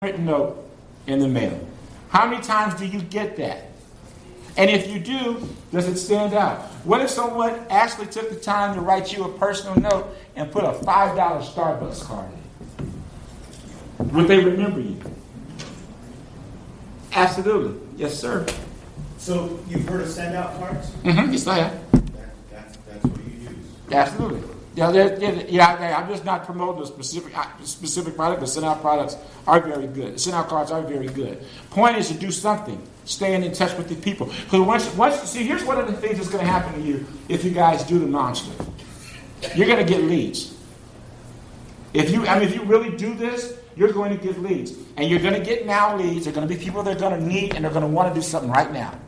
written note in the mail? How many times do you get that? And if you do, does it stand out? What if someone actually took the time to write you a personal note and put a $5 Starbucks card in? Would they remember you? Absolutely. Yes, sir. So you've heard of send-out cards? Mm-hmm. Yes, I have. That's what you use. Absolutely. I'm just not promoting a specific product, but send-out products are very good. Send-out cards are very good. Point is to do something. Staying in touch with the people. Because see, here's one of the things that's going to happen to you if you guys do the monster. You're going to get leads. If you really do this, you're going to get leads. And you're going to get now leads. They're going to be people they're going to need, and they're going to want to do something right now.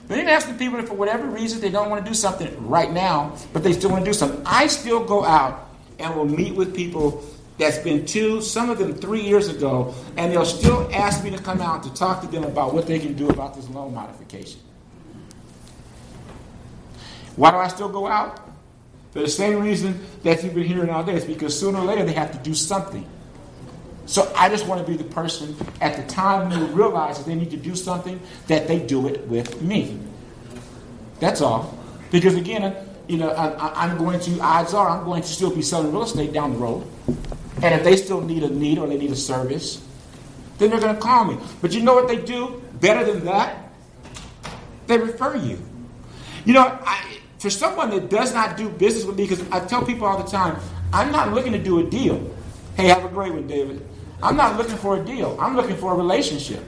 But then ask the people that for whatever reason they don't want to do something right now, but they still want to do something. I still go out and will meet with people that's been 2, some of them 3 years ago, and they'll still ask me to come out to talk to them about what they can do about this loan modification. Why do I still go out? For the same reason that you've been hearing all day. It's because sooner or later they have to do something. So I just want to be the person at the time when they realize that they need to do something, that they do it with me. That's all. Because again, odds are I'm going to still be selling real estate down the road. And if they still need a need or they need a service, then they're going to call me. But you know what they do better than that? They refer you. For someone that does not do business with me, because I tell people all the time, I'm not looking to do a deal. Hey, have a great one, David. I'm not looking for a deal. I'm looking for a relationship.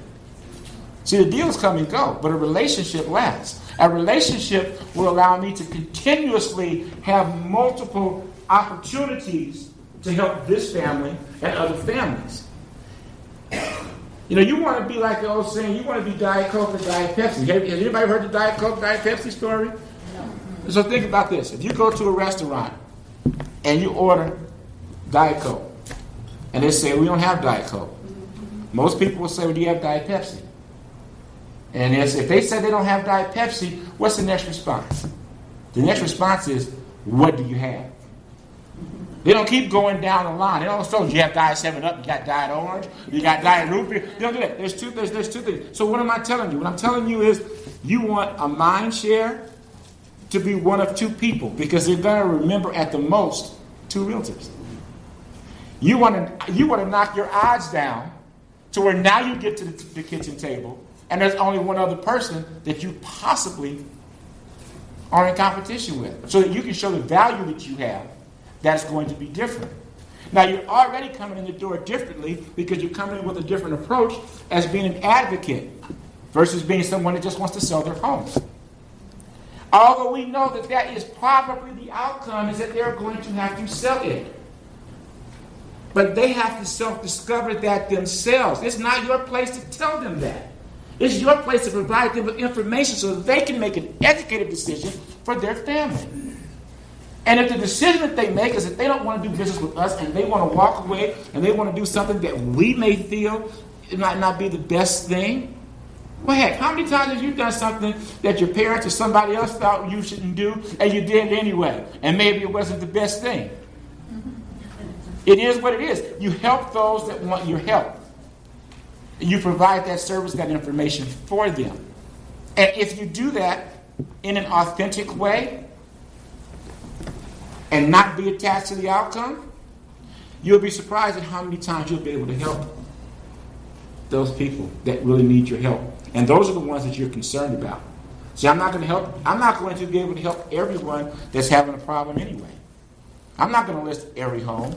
See, the deals come and go, but a relationship lasts. A relationship will allow me to continuously have multiple opportunities to help this family and other families. You want to be like the old saying, you want to be Diet Coke or Diet Pepsi. Has anybody heard the Diet Coke, Diet Pepsi story? No. So think about this. If you go to a restaurant and you order Diet Coke, and they say, we don't have Diet Coke. Most people will say, well, do you have Diet Pepsi? And if they say they don't have Diet Pepsi, what's the next response? The next response is, what do you have? They don't keep going down the line. They don't say, you have Diet 7-Up, you got Diet Orange, you got Diet Root Beer. They don't do that. There's two things. So what am I telling you? What I'm telling you is, you want a mind share to be one of 2 people, because they're going to remember at the most 2 realtors. You want to knock your odds down to where now you get to the kitchen table and there's only one other person that you possibly are in competition with, so that you can show the value that you have that's going to be different. Now, you're already coming in the door differently because you're coming in with a different approach as being an advocate versus being someone that just wants to sell their home. Although we know that is probably the outcome, is that they're going to have to sell it. But they have to self-discover that themselves. It's not your place to tell them that. It's your place to provide them with information so that they can make an educated decision for their family. And if the decision that they make is that they don't want to do business with us and they want to walk away and they want to do something that we may feel it might not be the best thing, well, heck, how many times have you done something that your parents or somebody else thought you shouldn't do and you did it anyway, and maybe it wasn't the best thing? It is what it is. You help those that want your help. You provide that service, that information for them. And if you do that in an authentic way and not be attached to the outcome, you'll be surprised at how many times you'll be able to help those people that really need your help. And those are the ones that you're concerned about. See, I'm not going to be able to help everyone that's having a problem anyway. I'm not going to list every home.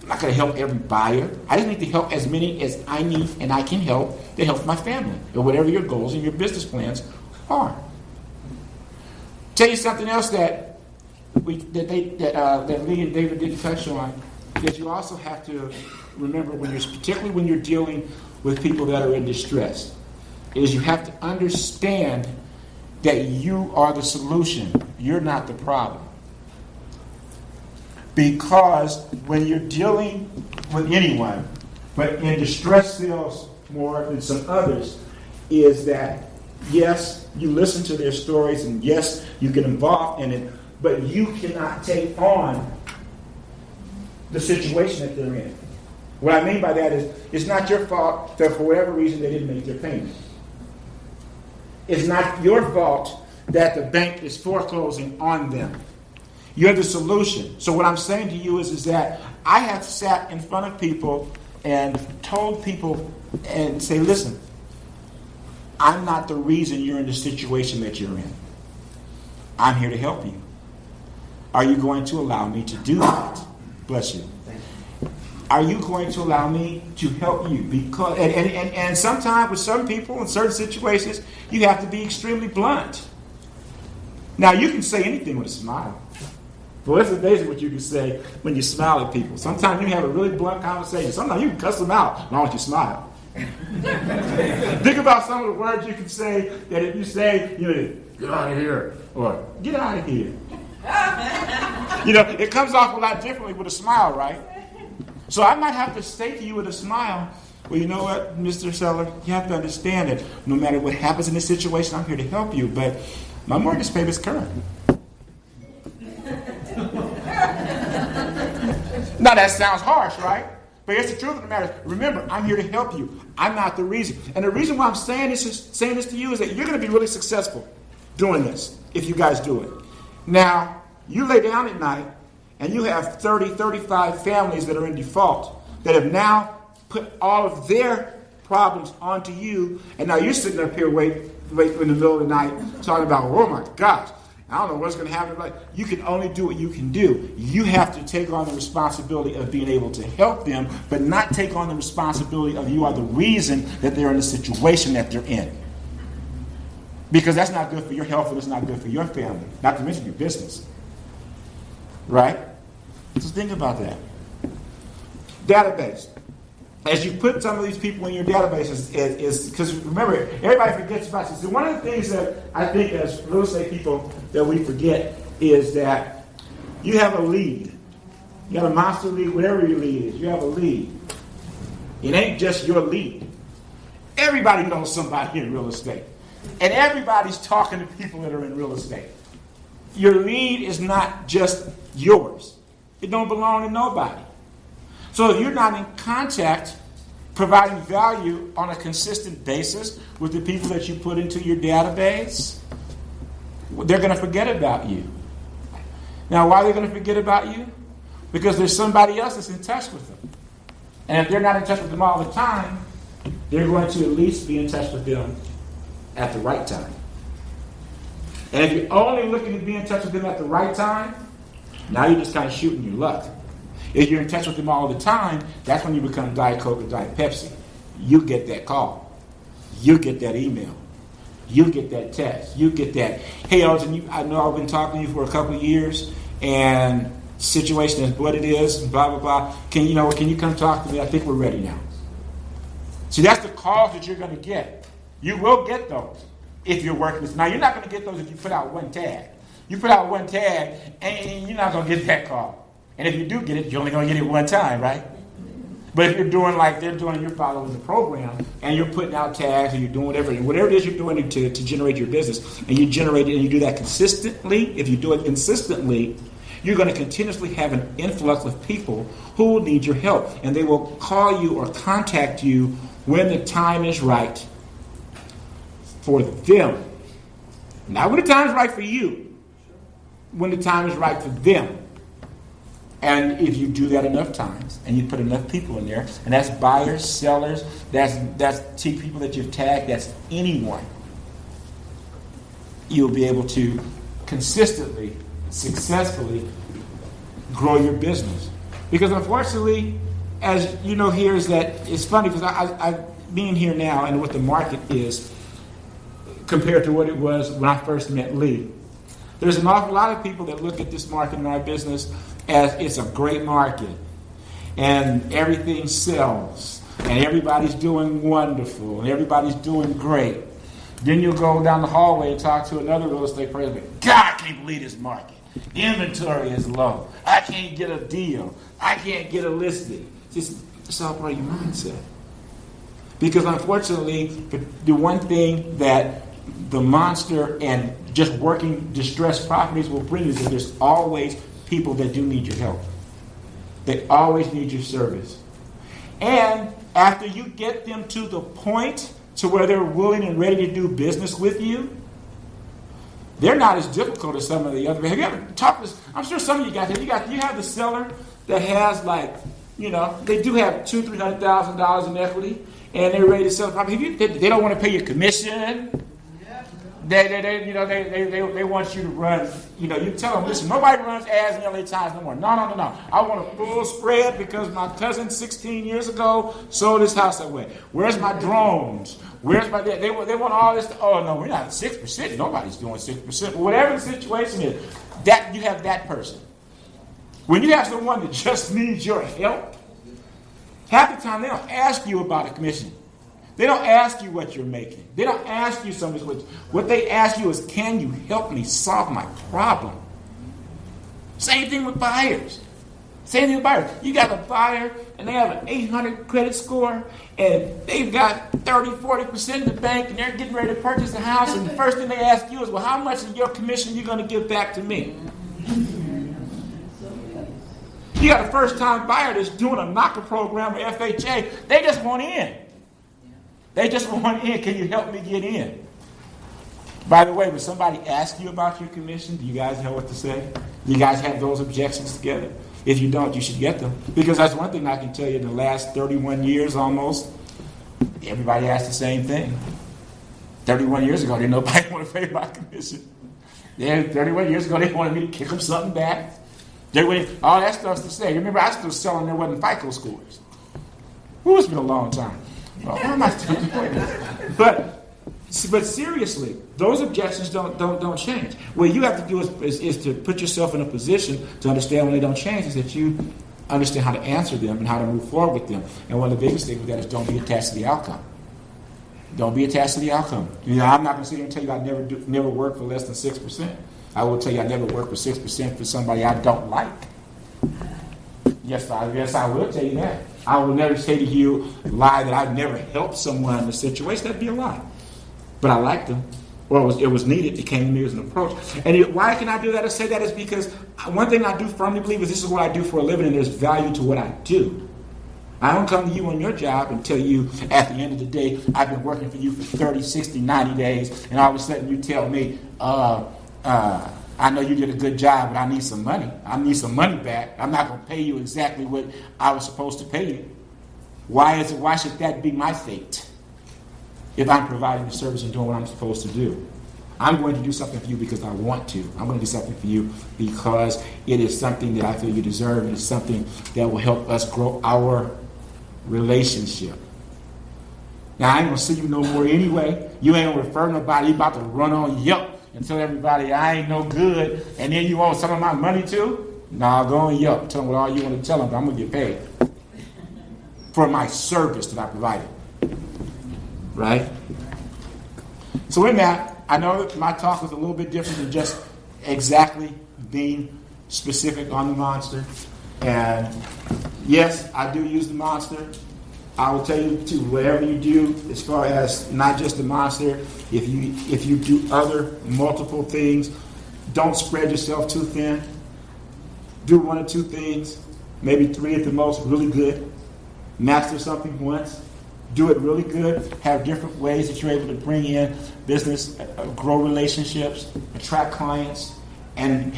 I'm not going to help every buyer. I just need to help as many as I need and I can help to help my family, or whatever your goals and your business plans are. Tell you something else that Lee and David didn't touch on, that you also have to remember particularly when you're dealing with people that are in distress, is you have to understand that you are the solution. You're not the problem. Because when you're dealing with anyone, but in distress sales more than some others, is that, yes, you listen to their stories, and yes, you get involved in it, but you cannot take on the situation that they're in. What I mean by that is, it's not your fault that for whatever reason they didn't make their payment. It's not your fault that the bank is foreclosing on them. You're the solution. So what I'm saying to you is that I have sat in front of people and told people and say, listen, I'm not the reason you're in the situation that you're in. I'm here to help you. Are you going to allow me to do that? Bless you. Are you going to allow me to help you? Because and sometimes with some people in certain situations, you have to be extremely blunt. Now you can say anything with a smile. Well, it's amazing what you can say when you smile at people. Sometimes you have a really blunt conversation. Sometimes you can cuss them out as long as you smile. Think about some of the words you can say that if you say, get out of here, or get out of here. It comes off a lot differently with a smile, right? So I might have to say to you with a smile, well, you know what, Mr. Seller, you have to understand that no matter what happens in this situation, I'm here to help you, but my mortgage payment's current. Now that sounds harsh, right? But it's the truth of the matter. Remember, I'm here to help you. I'm not the reason. And the reason why I'm saying this to you is that you're going to be really successful doing this if you guys do it. Now, you lay down at night and you have 30, 35 families that are in default that have now put all of their problems onto you, and now you're sitting up here waiting in the middle of the night talking about, oh my gosh, I don't know what's going to happen. Like, you can only do what you can do. You have to take on the responsibility of being able to help them, but not take on the responsibility of you are the reason that they're in the situation that they're in. Because that's not good for your health and it's not good for your family, not to mention your business. Right? So think about that. Database. As you put some of these people in your database, is because remember, everybody forgets about this. So one of the things that I think as real estate people that we forget is that you have a lead. You have a monster lead, whatever your lead is. You have a lead. It ain't just your lead. Everybody knows somebody in real estate. And everybody's talking to people that are in real estate. Your lead is not just yours. It don't belong to nobody. So if you're not in contact, providing value on a consistent basis with the people that you put into your database, they're going to forget about you. Now, why are they going to forget about you? Because there's somebody else that's in touch with them. And if they're not in touch with them all the time, they're going to at least be in touch with them at the right time. And if you're only looking to be in touch with them at the right time, now you're just kind of shooting your luck. If you're in touch with them all the time, that's when you become Diet Coke or Diet Pepsi. You get that call. You get that email. You get that text. You get that, hey, Elgin, I know I've been talking to you for a couple of years, and situation is what it is, blah, blah, blah. Can you come talk to me? I think we're ready now. See, that's the calls that you're going to get. You will get those if you're working this. Now, you're not going to get those if you put out one tag. You put out one tag, and you're not going to get that call. And if you do get it, you're only going to get it one time, right? But if you're doing like they're doing, you're following the program, and you're putting out tags, and you're doing whatever it is you're doing to generate your business, and you generate it, and you do that consistently, if you do it consistently, you're going to continuously have an influx of people who will need your help. And they will call you or contact you when the time is right for them. Not when the time is right for you, when the time is right for them. And if you do that enough times, and you put enough people in there, and that's buyers, sellers, that's people that you've tagged, that's anyone, you'll be able to consistently, successfully grow your business. Because unfortunately, as you know here, is that it's funny because I being here now and what the market is compared to what it was when I first met Lee. There's an awful lot of people that look at this market in our business as it's a great market and everything sells and everybody's doing wonderful and everybody's doing great. Then you'll go down the hallway and talk to another real estate person. God, I can't believe this market. The inventory is low. I can't get a deal. I can't get a listing. It's all part of your mindset. Because unfortunately, the one thing that the monster and just working distressed properties will bring is that there's always people that do need your help. They always need your service. And after you get them to the point to where they're willing and ready to do business with you, they're not as difficult as some of the other. Have you ever talked to? I'm sure some of you guys have. You have the seller that has they do have $200,000-$300,000 in equity, and they're ready to sell the property. They don't want to pay your commission. They want you to run. You tell them, listen, nobody runs ads in LA Times no more. No. I want a full spread because my cousin 16 years ago sold his house that way. Where's my drones? Where's my? They want all this. Oh no, we're not at 6%. Nobody's doing 6%. Whatever the situation is, that you have that person. When you have someone that just needs your help, half the time they don't ask you about a commission. They don't ask you what you're making. They don't ask you something. What they ask you is, can you help me solve my problem? Same thing with buyers. You got a buyer, and they have an 800 credit score, and they've got 30-40% in the bank, and they're getting ready to purchase a house, and the first thing they ask you is, well, how much of your commission are you going to give back to me? You got a first-time buyer that's doing a knocker program or FHA. They just want in. Can you help me get in? By the way, when somebody asks you about your commission, do you guys know what to say? Do you guys have those objections together? If you don't, you should get them. Because that's one thing I can tell you, in the last 31 years almost, everybody asked the same thing. 31 years ago, didn't nobody want to pay my commission. 31 years ago, they wanted me to kick them something back. All that stuff's to say. Remember, I was still selling, there wasn't FICO scores. Ooh, it's been a long time. Well, why am I still doing this? But seriously, those objections don't change. What you have to do is to put yourself in a position to understand when they don't change, is that you understand how to answer them and how to move forward with them. And one of the biggest things with that is don't be attached to the outcome. Don't be attached to the outcome. I'm not going to sit here and tell you I'd never work for less than 6%. I will tell you I never work for 6% for somebody I don't like. Yes, I will tell you that. I will never say to you, lie that I've never helped someone in a situation. That'd be a lie. But I liked them. Or it was needed. It came to me as an approach. And why can I do that or say that is because one thing I do firmly believe is this is what I do for a living, and there's value to what I do. I don't come to you on your job and tell you at the end of the day, I've been working for you for 30, 60, 90 days, and all of a sudden you tell me, I know you did a good job, but I need some money. I need some money back. I'm not going to pay you exactly what I was supposed to pay you. Why should that be my fate if I'm providing the service and doing what I'm supposed to do? I'm going to do something for you because I want to. I'm going to do something for you because it is something that I feel you deserve, and it's something that will help us grow our relationship. Now, I ain't going to see you no more anyway. You ain't going to refer nobody. You about to run on Yelp and tell everybody I ain't no good, and then you want some of my money too? Nah, go on Yelp. Tell them what all you want to tell them, but I'm going to get paid for my service that I provided. Right? So with that, I know that my talk was a little bit different than just exactly being specific on the monster. And yes, I do use the monster. I will tell you to whatever you do, as far as not just the monster, if you do other multiple things, don't spread yourself too thin. Do one or two things, maybe three at the most, really good. Master something once. Do it really good. Have different ways that you're able to bring in business, grow relationships, attract clients, and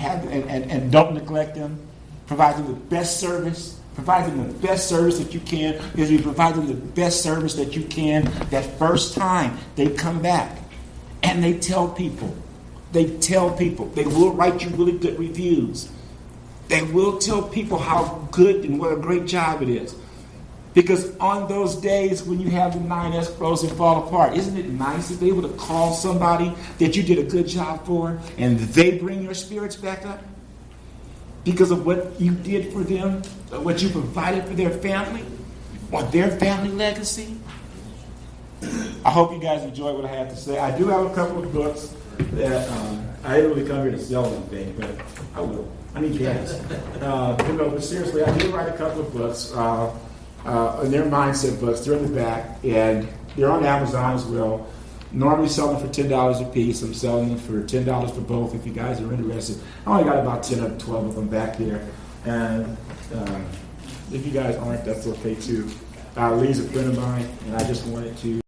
don't neglect them. Provide them the best service. Provide them the best service that you can. Because you provide them the best service that you can, that first time they come back and they tell people. They will write you really good reviews. They will tell people how good and what a great job it is. Because on those days when you have the 9 escrows that fall apart, isn't it nice to be able to call somebody that you did a good job for and they bring your spirits back up? Because of what you did for them, what you provided for their family, or their family legacy. I hope you guys enjoy what I have to say. I do have a couple of books that I didn't really come here to sell anything, but I will. I need gas. But seriously, I did write a couple of books. And they're mindset books. They're in the back, and they're on Amazon as well. Normally selling for $10 a piece. I'm selling them for $10 for both if you guys are interested. I only got about 10 or 12 of them back here. And if you guys aren't, that's okay too. Lee's a friend of mine, and I just wanted to